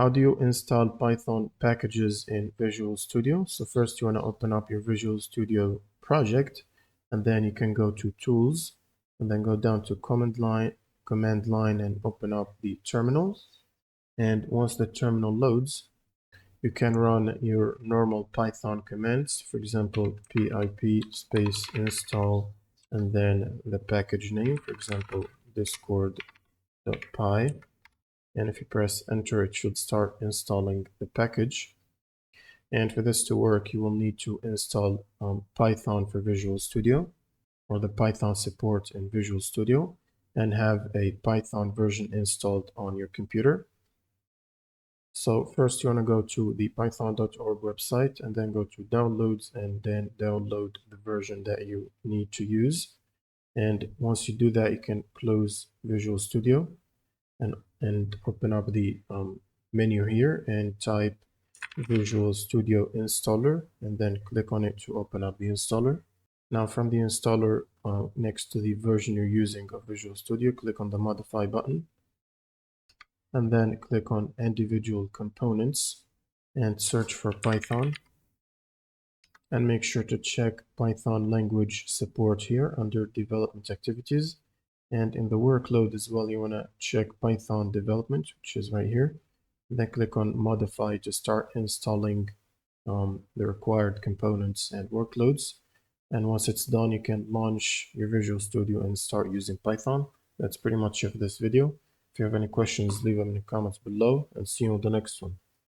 How do you install Python packages in Visual Studio? So first you want to open up your Visual Studio project, and then you can go to Tools, and then go down to Command Line and open up the terminal. And once the terminal loads, you can run your normal Python commands, for example, pip space install, and then the package name, for example, discord.py. And if you press enter, it should start installing the package. And for this to work, you will need to install Python for Visual Studio, or the Python support in Visual Studio, and have a Python version installed on your computer. So first you want to go to the python.org website and then go to downloads and then download the version that you need to use. And once you do that, you can close Visual Studio and open up the menu here and type Visual Studio installer and then click on it to open up the installer. Now from the installer next to the version you're using of Visual Studio, click on the modify button and then click on individual components and search for Python, and make sure to check Python language support here under development activities, and in the workload as well you want to check Python development, which is right here. Then click on modify to start installing the required components and workloads, and once it's done you can launch your Visual Studio and start using Python. That's pretty much it for this video. If you have any questions, leave them in the comments below, and see you on the next one.